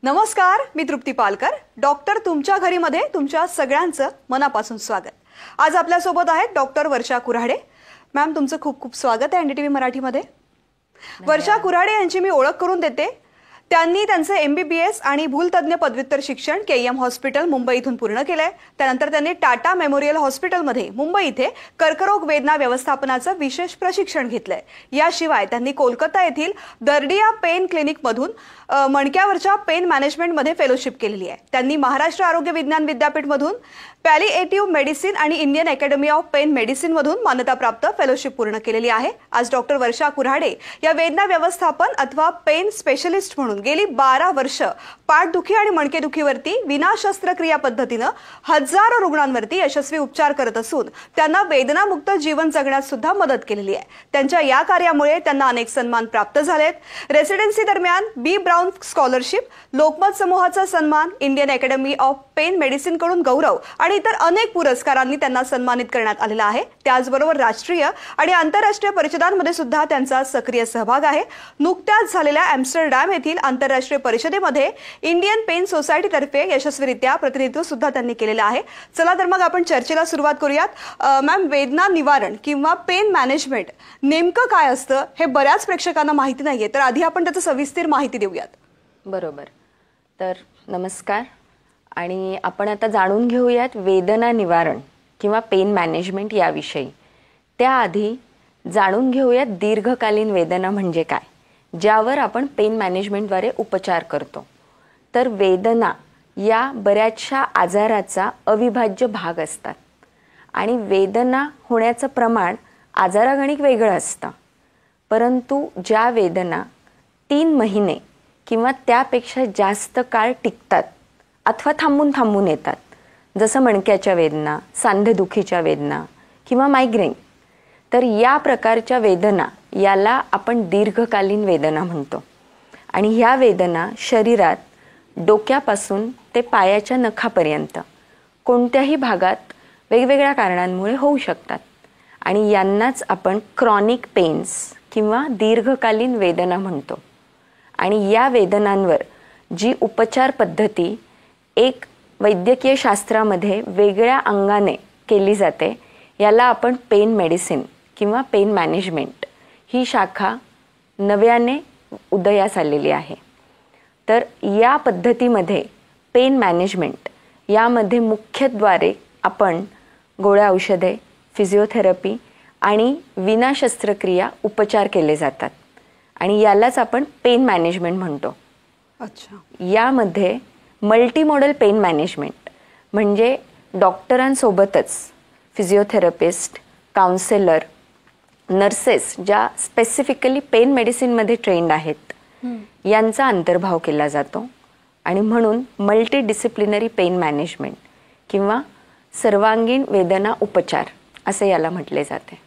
नमस्कार, मी तृप्ती पालकर. डॉक्टर तुमच्या घरीमध्ये तुमच्या सगळ्यांचं मनापासून स्वागत. आज आपल्या सोबत आहेत डॉक्टर वर्षा कुऱ्हाडे. मॅम, तुमचं खूप खूप स्वागत आहे एनडीटीव्ही मराठीमध्ये. वर्षा कुऱ्हाडे यांची मी ओळख करून देते. त्यांनी त्यांचे MBBS आणि भूलतज्ञ पदव्युत्तर शिक्षण KEM हॉस्पिटल मुंबई इथून पूर्ण केलंय. त्यानंतर त्यांनी टाटा मेमोरियल हॉस्पिटलमध्ये मुंबई इथे कर्करोग वेदना व्यवस्थापनाचं विशेष प्रशिक्षण घेतलंय. याशिवाय त्यांनी कोलकाता येथील दर्डिया पेन क्लिनिक मधून मणक्यावरच्या पेन मॅनेजमेंटमध्ये फेलोशिप केलेली आहे. त्यांनी महाराष्ट्र आरोग्य विज्ञान विद्यापीठ मधून पॅलिएटिव्ह मेडिसिन आणि Indian academy of pen medicine मधून मान्यताप्राप्त फेलोशिप पूर्ण केलेली आहे. आज डॉक्टर वर्षा कुऱ्हाडे या वेदना व्यवस्थापन अथवा पेन स्पेशलिस्ट म्हणून गेली 12 वर्ष पाठदुखी आणि मणकेदुखीवरती विना शस्त्रक्रिया पद्धतीनं हजारो रुग्णांवरती यशस्वी उपचार करत असून त्यांना वेदनामुक्त जीवन जगण्यात सुद्धा मदत केलेली आहे. त्यांच्या या कार्यामुळे त्यांना अनेक सन्मान प्राप्त झालेत. रेसिडेन्सी दरम्यान B. ब्राउन स्कॉलरशिप, लोकमत समूहाचा सन्मान, Indian academy of pen medicine कडून गौरव आणि इतर अनेक पुरस्कारांनी त्यांना सन्मानित करण्यात आलेला आहे. त्याचबरोबर राष्ट्रीय आणि आंतरराष्ट्रीय परिषदांमध्ये सुद्धा त्यांचा सक्रिय सहभाग आहे. नुकत्याच झालेल्या एम्स्टरडॅम येथील आंतरराष्ट्रीय परिषदेमध्ये इंडियन पेन सोसायटी तर्फे यशस्वीरित्या प्रतिनिधित्व सुद्धा त्यांनी केलेलं आहे. चला तर मग आपण चर्चेला सुरुवात करूयात. मॅम, वेदना निवारण किंवा पेन मॅनेजमेंट नेमकं काय असतं हे बऱ्याच प्रेक्षकांना माहिती नाहीये, तर आधी आपण त्याचं सविस्तर माहिती देऊयात. बरोबर. तर नमस्कार. आणि आपण आता जाणून घेऊयात वेदना निवारण किंवा पेन मॅनेजमेंट याविषयी. त्याआधी जाणून घेऊयात दीर्घकालीन वेदना म्हणजे काय, ज्यावर आपण पेन मॅनेजमेंटद्वारे उपचार करतो. तर वेदना या बऱ्याचशा आजाराचा अविभाज्य भाग असतात आणि वेदना होण्याचं प्रमाण आजारागणिक वेगळं असतं. परंतु ज्या वेदना 3 महिने किंवा त्यापेक्षा जास्त काळ टिकतात अथवा थांबून थांबून येतात, जसं मणक्याच्या वेदना, सांधेदुखीच्या वेदना किंवा मायग्रेन, तर या प्रकारच्या वेदना याला आपण दीर्घकालीन वेदना म्हणतो. आणि ह्या वेदना शरीरात डोक्यापासून ते पायाच्या नखापर्यंत कोणत्याही भागात वेगवेगळ्या कारणांमुळे होऊ शकतात आणि यांनाच आपण क्रॉनिक पेन्स किंवा दीर्घकालीन वेदना म्हणतो. आणि या वेदनांवर जी उपचार पद्धती एक वैद्यकीय शास्त्रामध्ये वेगळ्या अंगाने केली जाते, याला आपण पेन मेडिसिन किंवा पेन मॅनेजमेंट ही शाखा नव्याने उदयास आलेली आहे. तर या पद्धतीमध्ये पेन मॅनेजमेंट यामध्ये मुख्यत्वारे आपण गोळ्या औषधे, फिजिओथेरपी आणि विना शस्त्रक्रिया उपचार केले जातात आणि यालाच आपण पेन मॅनेजमेंट म्हणतो. अच्छा. यामध्ये मल्टीमॉडल पेन मॅनेजमेंट म्हणजे डॉक्टरांसोबतच फिजिओथेरपिस्ट, काउन्सिलर, नर्सेस ज्या स्पेसिफिकली पेन मेडिसिनमध्ये ट्रेंड आहेत यांचा अंतर्भाव केला जातो आणि म्हणून मल्टी डिसिप्लिनरी पेन मॅनेजमेंट किंवा सर्वांगीण वेदना उपचार असे याला म्हटले जाते.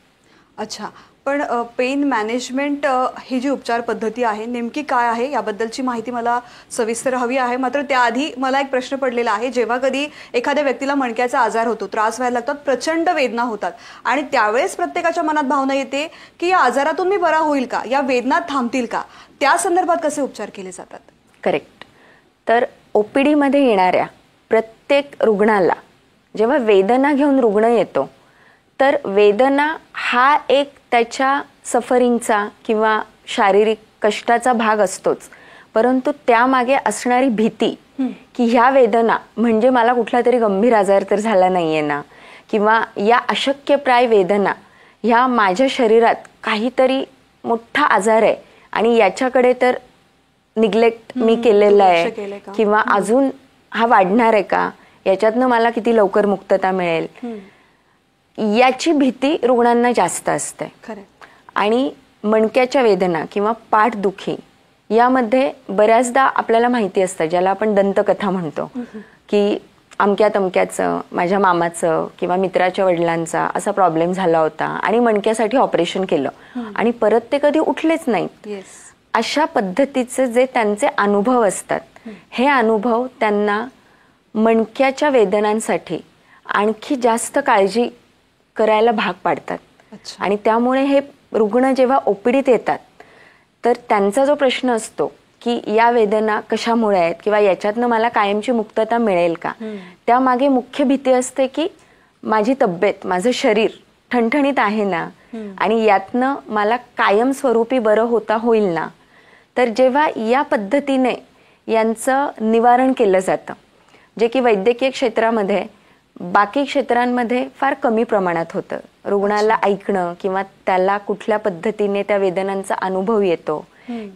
अच्छा, पण पेन मॅनेजमेंट ही जी उपचार पद्धती आहे नेमकी काय आहे याबद्दलची माहिती मला सविस्तर हवी आहे. मात्र त्याआधी मला एक प्रश्न पडलेला आहे. जेव्हा कधी एखाद्या व्यक्तीला मणक्याचा आजार होतो, त्रास व्हायला लागतात, प्रचंड वेदना होतात आणि त्यावेळेस प्रत्येकाच्या मनात भावना येते की या आजारातून मी बरा होईल का, या वेदना थांबतील का, त्या संदर्भात कसे उपचार केले जातात? करेक्ट. तर OPD मध्ये येणाऱ्या प्रत्येक रुग्णाला जेव्हा वेदना घेऊन रुग्ण येतो, तर वेदना हा एक त्याच्या सफरिंगचा किंवा शारीरिक कष्टाचा भाग असतोच, परंतु त्यामागे असणारी भीती की ह्या वेदना म्हणजे मला कुठला तरी गंभीर आजार तर झाला नाहीये ना, किंवा या अशक्यप्राय वेदना ह्या माझ्या शरीरात काहीतरी मोठा आजार आहे आणि याच्याकडे तर निग्लेक्ट मी केलेला आहे किंवा अजून हा वाढणार आहे का, याच्यातनं मला किती लवकर मुक्तता मिळेल, याची भीती रुग्णांना जास्त असते. आणि मणक्याच्या वेदना किंवा पाठदुखी यामध्ये बऱ्याचदा आपल्याला माहिती असतं, ज्याला आपण दंतकथा म्हणतो, की अमक्या तमक्याचं, माझ्या मामाचं किंवा मित्राच्या वडिलांचा असा प्रॉब्लेम झाला होता आणि मणक्यासाठी ऑपरेशन केलं आणि परत ते कधी उठलेच नाहीत. अशा पद्धतीचे जे त्यांचे अनुभव असतात, हे अनुभव त्यांना मणक्याच्या वेदनांसाठी आणखी जास्त काळजी करायला भाग पाडतात. आणि त्यामुळे हे रुग्ण जेव्हा OPDत येतात तर त्यांचा जो प्रश्न असतो की या वेदना कशामुळे आहेत किंवा याच्यातनं मला कायमची मुक्तता मिळेल का, त्यामागे मुख्य भीती असते की माझी तब्येत, माझं शरीर ठणठणीत आहे ना आणि यातनं मला कायमस्वरूपी बरं होता होईल ना. तर जेव्हा या पद्धतीने यांचं निवारण केलं जातं, जे की वैद्यकीय क्षेत्रामध्ये बाकी क्षेत्रांमध्ये फार कमी प्रमाणात होतं. रुग्णाला ऐकणं किंवा त्याला कुठल्या पद्धतीने त्या वेदनांचा अनुभव येतो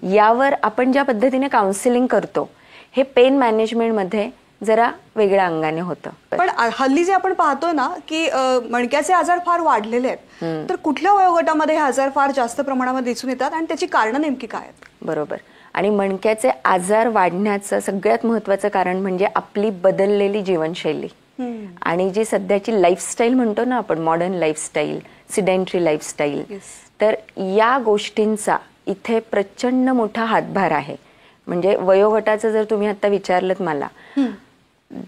यावर आपण ज्या पद्धतीने काउन्सिलिंग करतो, हे पेन मॅनेजमेंटमध्ये जरा वेगळ्या अंगाने होतं. पण हल्ली जे आपण पाहतोय ना की मणक्याचे आजार फार वाढलेले आहेत, तर कुठल्या वयोगटामध्ये हे आजार फार जास्त प्रमाणामध्ये दिसून येतात आणि त्याची कारणं नेमकी काय आहेत? बरोबर. आणि मणक्याचे आजार वाढण्याचं सगळ्यात महत्त्वाचं कारण म्हणजे आपली बदललेली जीवनशैली आणि जी सध्याची लाईफस्टाईल म्हणतो ना आपण, मॉडर्न लाईफस्टाईल, सिडेंटरी लाईफस्टाईल. तर या गोष्टींचा इथे प्रचंड मोठा हातभार आहे. म्हणजे वयोगटाचं जर तुम्ही आता विचारलं मला,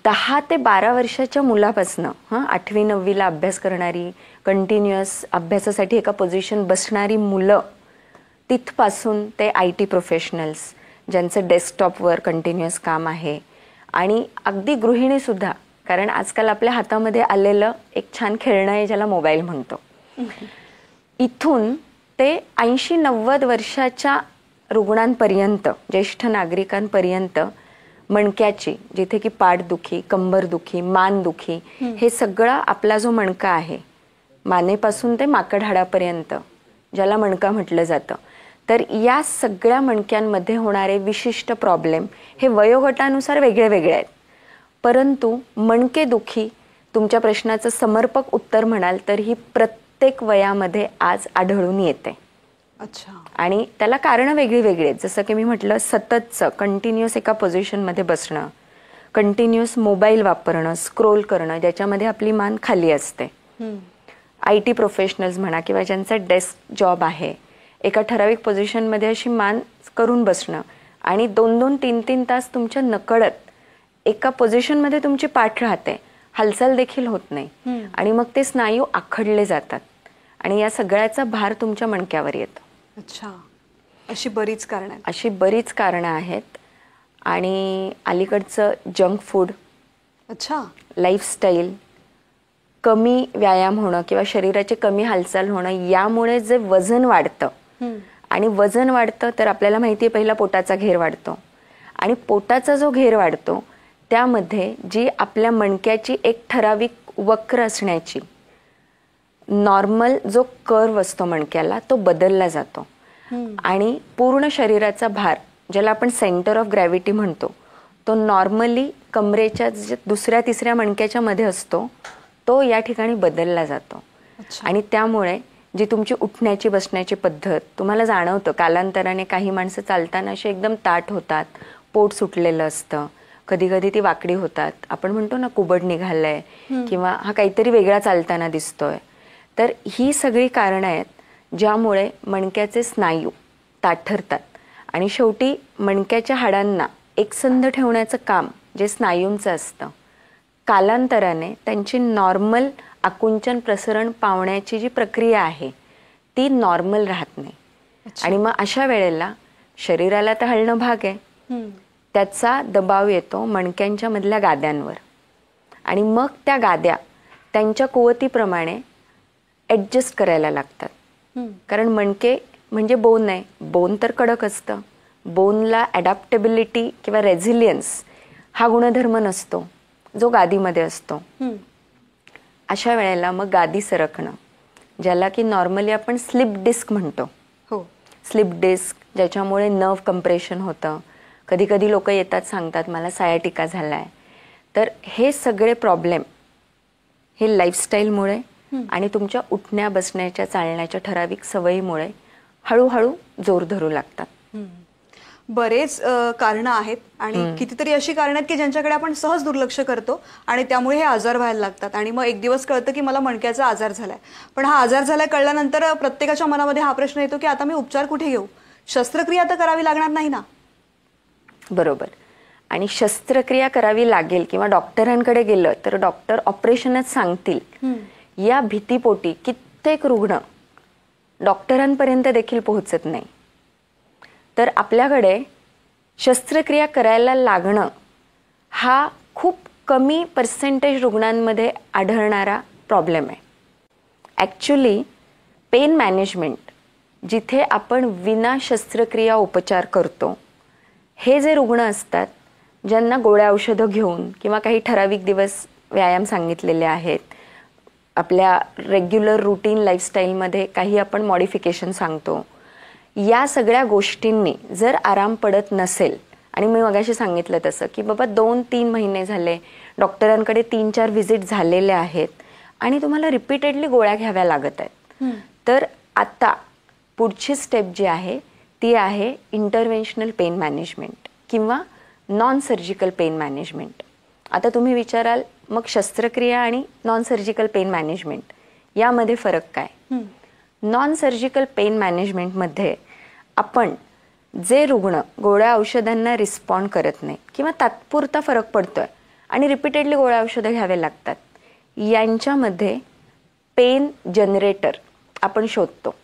10 ते 12 वर्षाच्या मुलापासनं 8वी 9वीला अभ्यास करणारी, कंटिन्युअस अभ्यासासाठी एका पोझिशन बसणारी मुलं, तिथपासून ते IT प्रोफेशनल्स ज्यांचं डेस्कटॉपवर कंटिन्युअस काम आहे, आणि अगदी गृहिणी सुद्धा, कारण आजकाल आपल्या हातामध्ये आलेलं एक छान खेळणं आहे ज्याला मोबाईल म्हणतो. इथून ते 80-90 वर्षाच्या रुग्णांपर्यंत, ज्येष्ठ नागरिकांपर्यंत मणक्याची, जिथे की पाठदुखी, कंबरदुखी, मानदुखी, हे सगळा आपला जो मणका आहे, मानेपासून ते माकड हाडापर्यंत ज्याला मणका म्हटलं जातं, तर या सगळ्या मणक्यांमध्ये होणारे विशिष्ट प्रॉब्लेम हे वयोगटानुसार वेगळे वेगळे आहेत. परंतु मणकेदुखी, तुमच्या प्रश्नाचं समर्पक उत्तर म्हणाल तर ही प्रत्येक वयामध्ये आज आढळून येते. अच्छा. आणि त्याला कारणं वेगळी वेगळी आहेत. जसं की मी म्हटलं, सततचं कंटिन्युअस एका पोझिशनमध्ये बसणं, कंटिन्युअस मोबाईल वापरणं, स्क्रोल करणं, ज्याच्यामध्ये आपली मान खाली असते. IT प्रोफेशनल्स म्हणा किंवा ज्यांचा डेस्क जॉब आहे, एका ठराविक पोझिशनमध्ये अशी मान करून बसणं आणि 2-2, 3-3 तास तुमच्या नकळत एका पोझिशनमध्ये तुमची पाठ राहते, हालचाल देखील होत नाही, आणि मग ते स्नायू आखडले जातात आणि या सगळ्याचा भार तुमच्या मणक्यावर येतो. अच्छा. अशी बरीच कारणं आहेत. अशी बरीच कारणं आहेत. आणि अलीकडचं जंक फूड, अच्छा, लाईफस्टाईल, कमी व्यायाम होणं किंवा शरीराची कमी हालचाल होणं, यामुळे जे वजन वाढतं, आणि वजन वाढतं तर आपल्याला माहिती आहे पहिला पोटाचा घेर वाढतो, आणि पोटाचा जो घेर वाढतो त्यामध्ये जी आपल्या मणक्याची एक ठराविक वक्र असण्याची नॉर्मल जो कर्व असतो मणक्याला, तो बदलला जातो आणि पूर्ण शरीराचा भार, ज्याला आपण सेंटर ऑफ ग्रॅव्हिटी म्हणतो, तो नॉर्मली कमरेच्या दुसऱ्या तिसऱ्या मणक्याच्या मध्ये असतो, तो या ठिकाणी बदलला जातो. आणि त्यामुळे जी तुमची उठण्याची बसण्याची पद्धत तुम्हाला जाणवतं, कालांतराने काही माणसं चालताना अशी एकदम ताठ होतात, पोट सुटलेलं असतं, कधी कधी ती वाकडी होतात, आपण म्हणतो ना कुबड निघालंय किंवा हा काहीतरी वेगळा चालताना दिसतोय. तर ही सगळी कारणं आहेत ज्यामुळे मणक्याचे स्नायू ताठरतात आणि शेवटी मणक्याच्या हाडांना एकसंध ठेवण्याचं काम जे स्नायूंचं असतं, कालांतराने त्यांची नॉर्मल आकुंचन प्रसरण पावण्याची जी प्रक्रिया आहे ती नॉर्मल राहत नाही. आणि मग अशा वेळेला शरीराला तर हलणं भाग आहे, त्याचा दबाव येतो मणक्यांच्या मधल्या गाद्यांवर, आणि मग त्या गाद्या त्यांच्या कुवतीप्रमाणे ॲडजस्ट करायला लागतात. कारण मणके म्हणजे बोन आहे, बोन तर कडक असतं, बोनला ॲडॅप्टेबिलिटी किंवा रेझिलियन्स हा गुणधर्म नसतो जो गादीमध्ये असतो. अशा वेळेला मग गादी सरकणं, ज्याला की नॉर्मली आपण स्लिप डिस्क म्हणतो, स्लिप डिस्क, ज्याच्यामुळे नर्व कंप्रेशन होतं. कधी कधी लोक येतात, सांगतात मला सायाटिका झालाय. तर हे सगळे प्रॉब्लेम हे लाईफस्टाईलमुळे आणि तुमच्या उठण्या बसण्याच्या चालण्याच्या ठराविक सवयीमुळे हळूहळू जोर धरू लागतात. बरेच कारणं आहेत आणि कितीतरी अशी कारणं आहेत की ज्यांच्याकडे आपण सहज दुर्लक्ष करतो आणि त्यामुळे हे आजार व्हायला लागतात. आणि मग एक दिवस कळतं की मला मणक्याचा आजार झालाय. पण हा आजार झालाय कळल्यानंतर प्रत्येकाच्या मनामध्ये हा प्रश्न येतो की आता मी उपचार कुठे घेऊ, शस्त्रक्रिया तर करावी लागणार नाही ना. बरोबर. आणि शस्त्रक्रिया करावी लागेल किंवा डॉक्टरांकडे गेलं तर डॉक्टर ऑपरेशनच सांगतील, या भीतीपोटी कित्येक रुग्ण डॉक्टरांपर्यंत देखील पोहोचत नाही. तर आपल्याकडे शस्त्रक्रिया करायला लागणं हा खूप कमी पर्सेंटेज रुग्णांमध्ये आढळणारा प्रॉब्लेम आहे. ॲक्च्युली पेन मॅनेजमेंट जिथे आपण विना शस्त्रक्रिया उपचार करतो, हे जे रुग्ण असतात ज्यांना गोळ्या औषधं घेऊन किंवा काही ठराविक दिवस व्यायाम सांगितलेले आहेत, आपल्या रेग्युलर रूटीन लाईफस्टाईलमध्ये काही आपण मॉडिफिकेशन सांगतो, या सगळ्या गोष्टींनी जर आराम पडत नसेल आणि मी मगाशी सांगितलं तसं की बाबा 2-3 महिने झाले, डॉक्टरांकडे 3-4 व्हिजिट झालेले आहेत आणि तुम्हाला रिपीटेडली गोळ्या घ्याव्या लागत आहेत, तर आता पुढची स्टेप जी आहे ती आहे इंटरव्हेन्शनल पेन मॅनेजमेंट किंवा नॉन सर्जिकल पेन मॅनेजमेंट. आता तुम्ही विचाराल मग शस्त्रक्रिया आणि नॉन सर्जिकल पेन मॅनेजमेंट यामध्ये फरक काय? नॉन सर्जिकल पेन मॅनेजमेंटमध्ये आपण जे रुग्ण गोळ्या औषधांना रिस्पॉन्ड करत नाही किंवा तात्पुरता फरक पडतोय आणि रिपीटेडली गोळ्या औषधं घ्यावे लागतात, यांच्यामध्ये पेन जनरेटर आपण शोधतो.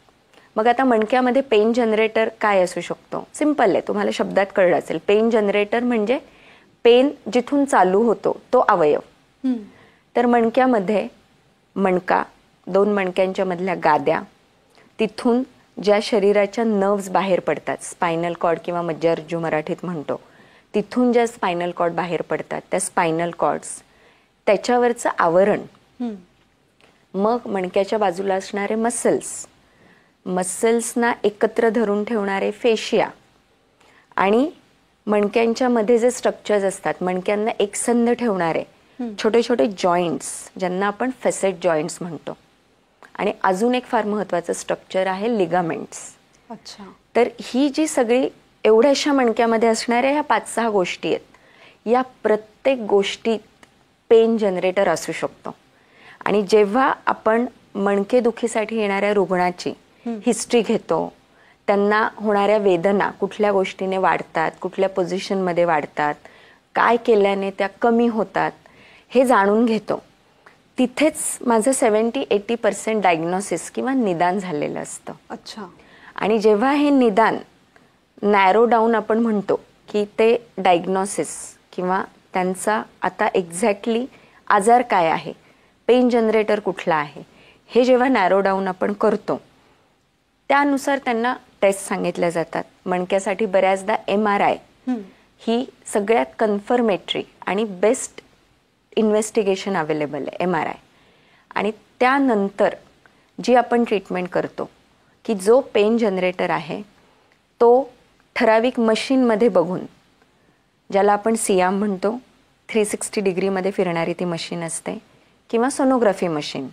मग आता मणक्यामध्ये पेन जनरेटर काय असू शकतो? सिंपल आहे, तुम्हाला शब्दात कळलं असेल. पेन जनरेटर म्हणजे पेन जिथून चालू होतो तो अवयव. तर मणक्यामध्ये मणका, 2 मणक्यांच्या मधल्या गाद्या, तिथून ज्या शरीराच्या नर्व्स बाहेर पडतात, स्पायनल कॉर्ड किंवा मज्जारज्जू मराठीत म्हणतो, तिथून ज्या स्पायनल कॉर्ड बाहेर पडतात त्या स्पायनल कॉर्ड्स, त्याच्यावरचं आवरण, मग मणक्याच्या बाजूला असणारे मसल्सना एकत्र धरून ठेवणारे फेशिया आणि मणक्यांच्या मध्ये जे स्ट्रक्चर्स असतात, मणक्यांना एकसंध ठेवणारे छोटे छोटे जॉईंट्स ज्यांना आपण फेसेट जॉईंट्स म्हणतो, आणि अजून एक फार महत्त्वाचं स्ट्रक्चर आहे लिगामेंट्स. अच्छा. तर ही जी सगळी एवढ्याशा मणक्यामध्ये असणाऱ्या ह्या 5-6 गोष्टी आहेत, या प्रत्येक गोष्टीत पेन जनरेटर असू शकतो. आणि जेव्हा आपण मणकेदुखीसाठी येणाऱ्या रुग्णाची हिस्ट्री घेतो, त्यांना होणाऱ्या वेदना कुठल्या गोष्टीने वाढतात, कुठल्या पोझिशनमध्ये वाढतात, काय केल्याने त्या कमी होतात, हे जाणून घेतो, तिथेच माझं 70-80% डायग्नोसिस किंवा निदान झालेलं असतं. अच्छा. आणि जेव्हा हे निदान नॅरो डाऊन आपण म्हणतो की ते डायग्नोसिस किंवा त्यांचा आता एक्झॅक्टली आजार काय आहे, पेन जनरेटर कुठला आहे, हे जेव्हा नॅरो डाऊन आपण करतो, त्यानुसार त्यांना टेस्ट सांगितल्या जातात. मणक्यासाठी बऱ्याचदा MRI ही सगळ्यात कन्फर्मेटरी आणि बेस्ट इन्व्हेस्टिगेशन अवेलेबल आहे, MRI. आणि त्यानंतर जी आपण ट्रीटमेंट करतो की जो पेन जनरेटर आहे तो ठराविक मशीनमध्ये बघून, ज्याला आपण सियाम म्हणतो, 360 डिग्रीमध्ये फिरणारी ती मशीन असते, किंवा सोनोग्राफी मशीन,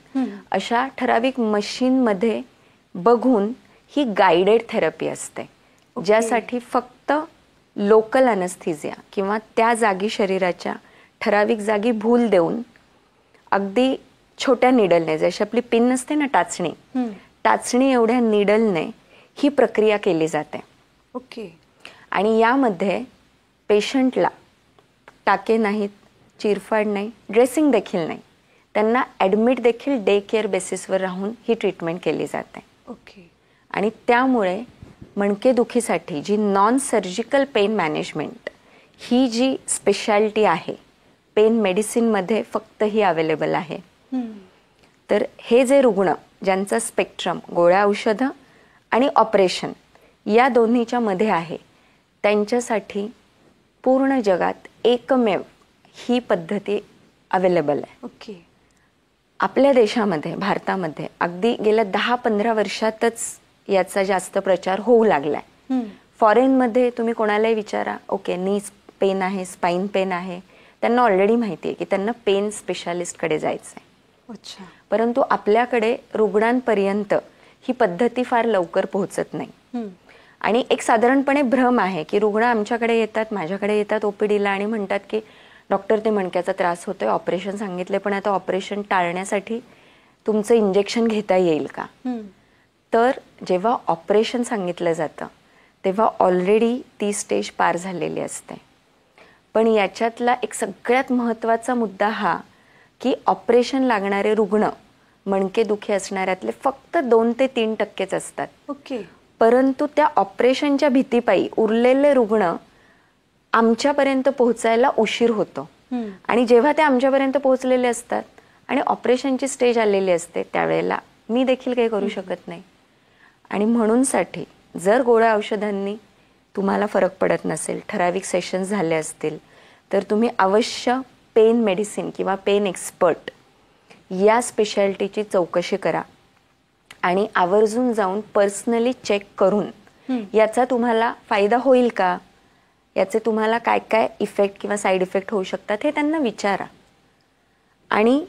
अशा ठराविक मशीनमध्ये बघून ही गाइडेड थेरपी असते, ज्यासाठी फक्त लोकल अनस्थीजिया किंवा त्या जागी शरीराच्या ठराविक जागी भूल देऊन अगदी छोट्या निडलने, जशी आपली पिन असते ना टाचणी एवढ्या निडलने ही प्रक्रिया केली जाते. ओके. आणि यामध्ये पेशंटला टाके नाहीत, चिरफाड नाही, ड्रेसिंग देखील नाही, त्यांना ॲडमिट देखील डे केअर बेसिसवर राहून ही ट्रीटमेंट केली जाते. ओके. आणि त्यामुळे मणकेदुखीसाठी जी नॉन सर्जिकल पेन मॅनेजमेंट ही जी स्पेशालिटी आहे, पेन मेडिसिनमध्ये फक्त ही अवेलेबल आहे. तर हे जे रुग्ण ज्यांचा स्पेक्ट्रम गोळ्या औषधं आणि ऑपरेशन या दोन्हीच्या मध्ये आहे, त्यांच्यासाठी पूर्ण जगात एकमेव ही पद्धती अवेलेबल आहे. ओके. आपल्या देशामध्ये, भारतामध्ये अगदी गेल्या 10-15 वर्षातच याचा जास्त प्रचार होऊ लागलाय. फॉरेनमध्ये तुम्ही कोणालाही विचारा, ओके नी पेन आहे, स्पाईन पेन आहे, त्यांना ऑलरेडी माहिती आहे की त्यांना पेन स्पेशालिस्टकडे जायचं आहे. अच्छा. परंतु आपल्याकडे रुग्णांपर्यंत ही पद्धती फार लवकर पोहोचत नाही. आणि एक साधारणपणे भ्रम आहे की रुग्ण आमच्याकडे येतात, माझ्याकडे येतात ओपीडीला आणि म्हणतात की डॉक्टर ते मणक्याचा त्रास होतोय, ऑपरेशन सांगितले, पण आता ऑपरेशन टाळण्यासाठी तुमचं इंजेक्शन घेता येईल का? तर जेव्हा ऑपरेशन सांगितलं जातं तेव्हा ऑलरेडी ती स्टेज पार झालेली असते. पण याच्यातला एक सगळ्यात महत्त्वाचा मुद्दा हा की ऑपरेशन लागणारे रुग्ण मणकेदुखी असणाऱ्यातले फक्त 2 ते 3% असतात. ओके. परंतु त्या ऑपरेशनच्या भीतीपायी उरलेले रुग्ण आमच्यापर्यंत पोहोचायला उशीर होतो. आणि जेव्हा ते आमच्यापर्यंत पोहोचलेले असतात आणि ऑपरेशनची स्टेज आलेली असते त्यावेळेला मी देखील काही करू शकत नाही. आणि म्हणूनसाठी जर गोळ्या औषधांनी तुम्हाला फरक पडत नसेल, ठराविक सेशन्स झाले असतील, तर तुम्ही अवश्य पेन मेडिसिन किंवा पेन एक्सपर्ट या स्पेशालिटीची चौकशी करा आणि आवर्जून जाऊन पर्सनली चेक करून याचा तुम्हाला फायदा होईल का, याचे तुम्हाला काय काय इफेक्ट किंवा साईड इफेक्ट होऊ शकतात हे त्यांना विचारा. आणि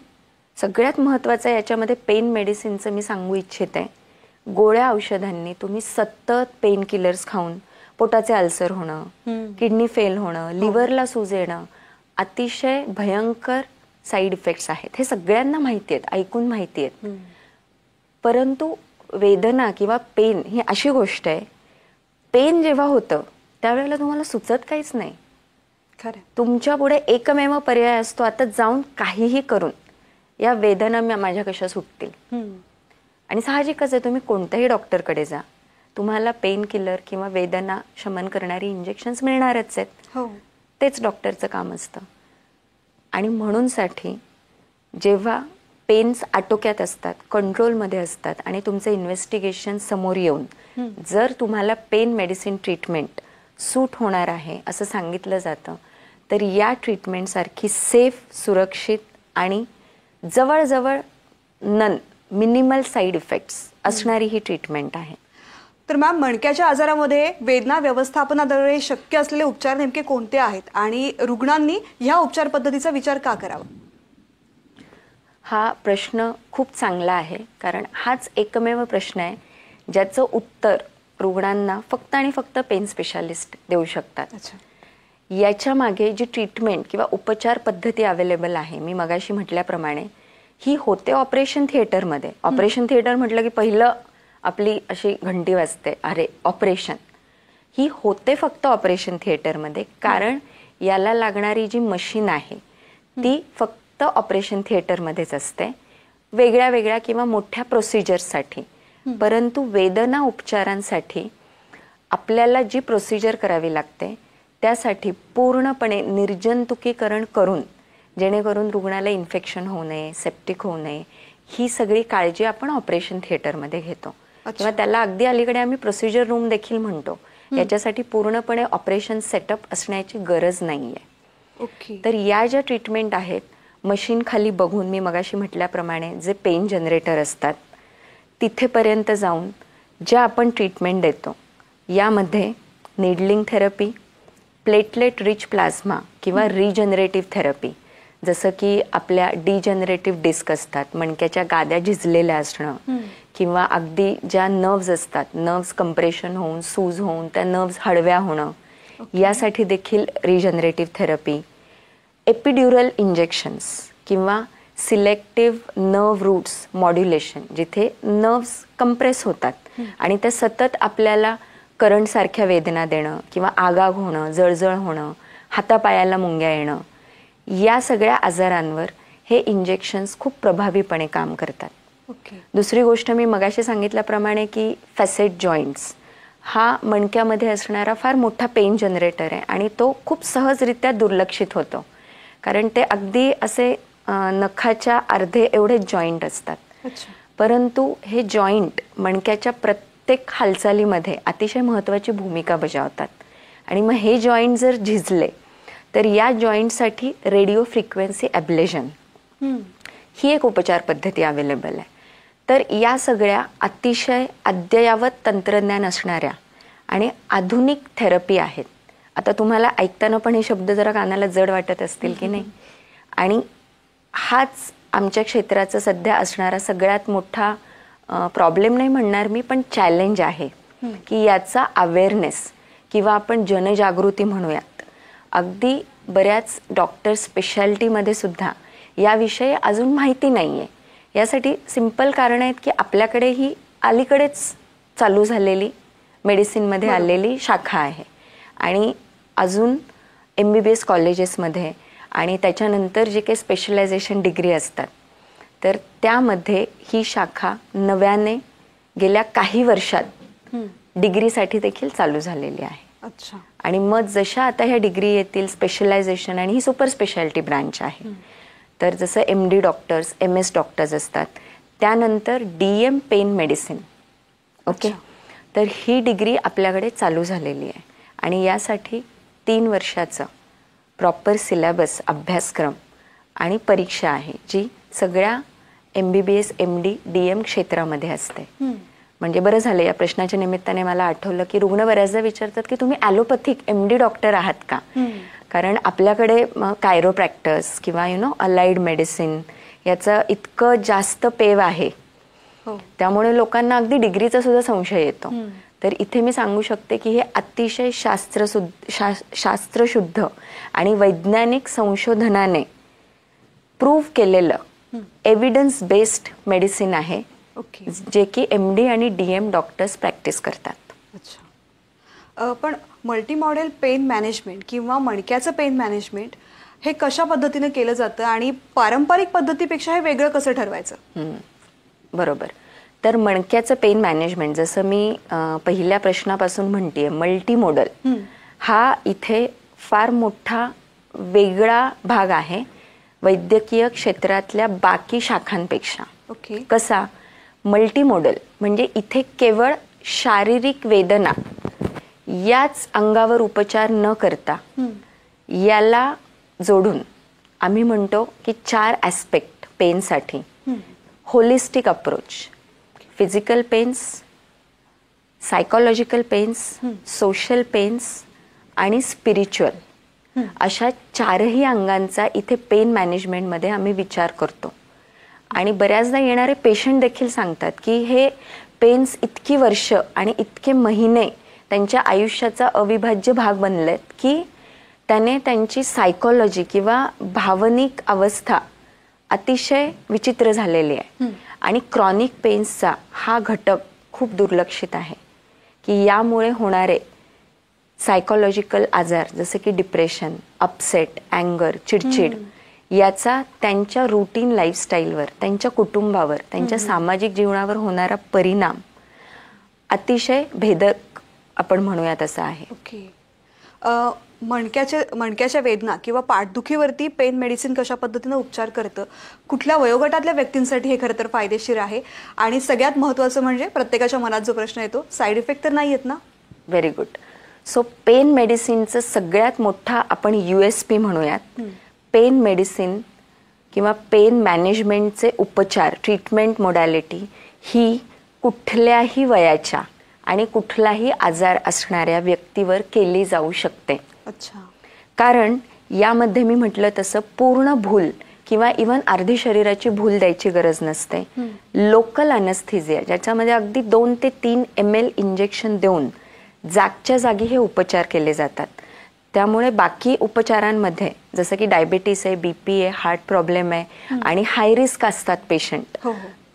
सगळ्यात महत्त्वाचं याच्यामध्ये पेन मेडिसिनचं मी सांगू इच्छिते, गोळ्या औषधांनी तुम्ही सतत पेन किलर्स खाऊन पोटाचे अल्सर होणं, किडनी फेल होणं, लिव्हरला सूज येणं, अतिशय भयंकर साईड इफेक्ट्स आहेत. हे सगळ्यांना माहिती आहेत, ऐकून माहिती आहेत. परंतु वेदना किंवा पेन ही अशी गोष्ट आहे, पेन जेव्हा होतं त्यावेळेला तुम्हाला सुचत काहीच नाही. खरं. तुमच्या पुढे एकमेव पर्याय असतो, आता जाऊन काहीही करून या वेदना माझ्या कशा सुटतील. आणि साहजिकच आहे, तुम्ही कोणत्याही डॉक्टरकडे जा, तुम्हाला पेन किलर किंवा वेदना शमन करणारी इंजेक्शन्स मिळणारच आहेत. हो. तेच डॉक्टरचं काम असतं. आणि म्हणूनसाठी जेव्हा पेन्स आटोक्यात असतात, कंट्रोलमध्ये असतात आणि तुमचं इन्व्हेस्टिगेशन समोर येऊन जर तुम्हाला पेन मेडिसिन ट्रीटमेंट सूट होणार आहे असं सांगितलं जातं, तर या ट्रीटमेंटसारखी सेफ, सुरक्षित आणि जवळजवळ मिनिमल साईड इफेक्ट्स असणारी ही ट्रीटमेंट आहे. तर मॅम, मणक्याच्या आजारामध्ये वेदना व्यवस्थापनाद्वारे शक्य असलेले उपचार नेमके कोणते आहेत आणि रुग्णांनी ह्या उपचार पद्धतीचा विचार का करावा? हा प्रश्न खूप चांगला आहे, कारण हाच एकमेव प्रश्न आहे ज्याचं उत्तर रुग्णांना फक्त आणि फक्त पेन स्पेशालिस्ट देऊ शकतात. याच्या मागे जी ट्रीटमेंट किंवा उपचार पद्धती अवेलेबल आहे, मी मगाशी म्हटल्याप्रमाणे ही होते ऑपरेशन थिएटरमध्ये. ऑपरेशन थिएटर म्हटलं की पहिलं आपली अशी घंटी वाजते, अरे ऑपरेशन. ही होते फक्त ऑपरेशन थिएटरमध्ये, कारण याला लागणारी जी मशीन आहे ती फक्त ऑपरेशन थिएटरमध्येच असते, वेगळ्या वेगळ्या किंवा मोठ्या प्रोसिजर्ससाठी. परंतु वेदना उपचारांसाठी आपल्याला जी प्रोसिजर करावी लागते त्यासाठी पूर्णपणे निर्जंतुकीकरण करून, जेणेकरून रुग्णाला इन्फेक्शन होऊ नये, सेप्टिक होऊ नये, ही सगळी काळजी आपण ऑपरेशन थिएटरमध्ये घेतो. किंवा त्याला अगदी अलीकडे आम्ही प्रोसिजर रूम देखील म्हणतो. याच्यासाठी पूर्णपणे ऑपरेशन सेटअप असण्याची गरज नाहीये. तर या ज्या ट्रीटमेंट आहेत, मशीन खाली बघून मी मगाशी म्हटल्याप्रमाणे जे पेन जनरेटर असतात तिथेपर्यंत जाऊन ज्या आपण ट्रीटमेंट देतो, यामध्ये needling therapy, platelet rich plasma किंवा रिजनरेटिव्ह थेरपी, जसं की आपल्या डिजनरेटिव्ह डिस्क असतात, मणक्याच्या गाद्या झिजलेल्या असणं, किंवा अगदी ज्या नर्व्स असतात, नर्व्स कंप्रेशन होऊन, सूज होऊन त्या नर्व्स हळव्या होणं, यासाठी देखील रिजनरेटिव्ह थेरपी, एपिड्युरल इंजेक्शन्स किंवा सिलेक्टिव्ह नर्व रूट्स मॉड्युलेशन, जिथे नर्व्स कंप्रेस होतात आणि त्या सतत आपल्याला करंटसारख्या वेदना देणं किंवा आगाग होणं, जळजळ होणं, हातापायाला मुंग्या येणं, या सगळ्या आजारांवर हे इंजेक्शन्स खूप प्रभावीपणे काम करतात. दुसरी गोष्ट मी मगाशी सांगितल्याप्रमाणे की फॅसेट जॉईंट्स हा मणक्यामध्ये असणारा फार मोठा पेन जनरेटर आहे आणि तो खूप सहजरित्या दुर्लक्षित होतो, कारण ते अगदी असे नखाच्या अर्धे एवढे जॉईंट असतात. परंतु हे जॉईंट मणक्याच्या प्रत्येक हालचालीमध्ये अतिशय महत्त्वाची भूमिका बजावतात. आणि मग हे जॉईंट जर झिजले तर या जॉईंटसाठी रेडिओ फ्रिक्वेन्सी ॲब्लेशन ही एक उपचार पद्धती अवेलेबल आहे. तर या सगळ्या अतिशय अद्ययावत तंत्रज्ञान असणाऱ्या आणि आधुनिक थेरपी आहेत. आता तुम्हाला ऐकताना पण हे शब्द जरा कानाला जड वाटत असतील की नाही, आणि हाच आमच्या क्षेत्राचा सध्या असणारा सगळ्यात मोठा प्रॉब्लेम नाही म्हणणार मी, पण चॅलेंज आहे की याचा अवेअरनेस किंवा आपण जनजागृती म्हणूयात. अगदी बऱ्याच डॉक्टर स्पेशालिटीमध्ये सुद्धा याविषयी अजून माहिती नाही आहे. यासाठी सिंपल कारण आहेत की आपल्याकडे ही अलीकडेच चालू झालेली मेडिसिनमध्ये आलेली शाखा आहे आणि अजून MBBS कॉलेजेसमध्ये आणि त्याच्यानंतर जे काही स्पेशलायझेशन डिग्री असतात तर त्यामध्ये ही शाखा नव्याने गेल्या काही वर्षात डिग्रीसाठी देखील चालू झालेली आहे. अच्छा. आणि मग जशा आता ह्या डिग्री येतील स्पेशलायझेशन, आणि ही सुपर स्पेशालिटी ब्रांच आहे. तर जसं MD डॉक्टर्स, MS डॉक्टर्स असतात, त्यानंतर DM पेन मेडिसिन. ओके. तर ही डिग्री आपल्याकडे चालू झालेली आहे आणि यासाठी 3 वर्षाचं प्रॉपर सिलेबस, अभ्यासक्रम आणि परीक्षा आहे, जी सगळ्या MBBS MD DM क्षेत्रामध्ये असते. म्हणजे बरं झालं या प्रश्नाच्या निमित्ताने मला आठवलं की रुग्ण बऱ्याचदा विचारतात की तुम्ही ॲलोपॅथिक MD डॉक्टर आहात का? कारण आपल्याकडे कायरोप्रॅक्टर्स किंवा अलाइड मेडिसिन याचं इतकं जास्त पेव आहे, त्यामुळे लोकांना अगदी डिग्रीचा सुद्धा संशय येतो. तर इथे मी सांगू शकते की हे अतिशय शास्त्रशुद्ध आणि वैज्ञानिक संशोधनाने प्रूव्ह केलेलं एव्हिडन्स बेस्ड मेडिसिन आहे, जे की MD आणि DM डॉक्टर्स प्रॅक्टिस करतात. अच्छा. पण मल्टी मॉडेल पेन मॅनेजमेंट किंवा मणक्याचं पेन मॅनेजमेंट हे कशा पद्धतीने केलं जातं आणि पारंपरिक पद्धतीपेक्षा हे वेगळं कसं ठरवायचं? बरोबर. तर मणक्याचं पेन मॅनेजमेंट, जसं मी पहिल्या प्रश्नापासून म्हणतेय, मल्टी मॉडल हा इथे फार मोठा वेगळा भाग आहे वैद्यकीय क्षेत्रातल्या बाकी शाखांपेक्षा. कसा? मल्टी मॉडल म्हणजे इथे केवळ शारीरिक वेदना याच अंगावर उपचार न करता याला जोडून आम्ही म्हणतो की 4 ॲस्पेक्ट पेनसाठी holistic approach, physical pains, psychological pains, social pains आणि स्पिरिच्युअल, अशा 4ही अंगांचा इथे पेन मॅनेजमेंटमध्ये आम्ही विचार करतो. आणि बऱ्याचदा येणारे पेशंट देखील सांगतात की हे पेन्स इतकी वर्ष आणि इतके महिने त्यांच्या आयुष्याचा अविभाज्य भाग बनलेत की त्याने त्यांची सायकोलॉजी किंवा भावनिक अवस्था अतिशय विचित्र झालेली आहे. आणि क्रॉनिक पेन्सचा हा घटक खूप दुर्लक्षित आहे की यामुळे होणारे सायकोलॉजिकल आजार जसे की डिप्रेशन, अपसेट, अँगर, चिडचिड याचा त्यांच्या रूटीन लाईफस्टाईलवर, त्यांच्या कुटुंबावर, त्यांच्या सामाजिक जीवनावर होणारा परिणाम अतिशय भेदक आपण म्हणूयात असा आहे. ओके. मणक्याच्या वेदना किंवा पाठदुखीवरती पेन मेडिसिन कशा पद्धतीने उपचार करतं, कुठल्या वयोगटातल्या व्यक्तींसाठी हे खरं तर फायदेशीर आहे, आणि सगळ्यात महत्त्वाचं म्हणजे प्रत्येकाच्या मनात जो प्रश्न येतो, साईड इफेक्ट तर नाही येत ना? Very good. सो पेन मेडिसिनचं सगळ्यात मोठा आपण USP म्हणूयात, पेन मेडिसिन किंवा पेन मॅनेजमेंटचे उपचार, ट्रीटमेंट मोडॅलिटी ही कुठल्याही वयाच्या आणि कुठलाही आजार असणाऱ्या व्यक्तीवर केली जाऊ शकते. अच्छा. कारण यामध्ये मी म्हटलं तसं पूर्ण भूल किंवा इव्हन अर्धी शरीराची भूल द्यायची गरज नसते. लोकल अनस्थेसिया, ज्याच्यामध्ये अगदी 2 ते 3 ml इंजेक्शन देऊन जागच्या जागी हे उपचार केले जातात. त्यामुळे बाकी उपचारांमध्ये जसं की डायबिटीस आहे, BP आहे, हार्ट प्रॉब्लेम आहे आणि हाय रिस्क असतात पेशंट,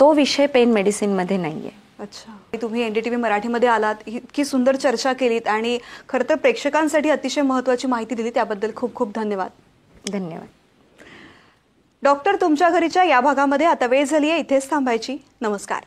तो विषय पेन मेडिसिनमध्ये नाहीये. अच्छा. तुम्ही NDTV मराठीमध्ये आलात, इतकी सुंदर चर्चा केलीत आणि खरं तर प्रेक्षकांसाठी अतिशय महत्त्वाची माहिती दिली, त्याबद्दल खूप खूप धन्यवाद. धन्यवाद. डॉक्टर तुमच्या घरीच्या या भागामध्ये आता वेळ झाली आहे इथेच थांबायची. नमस्कार.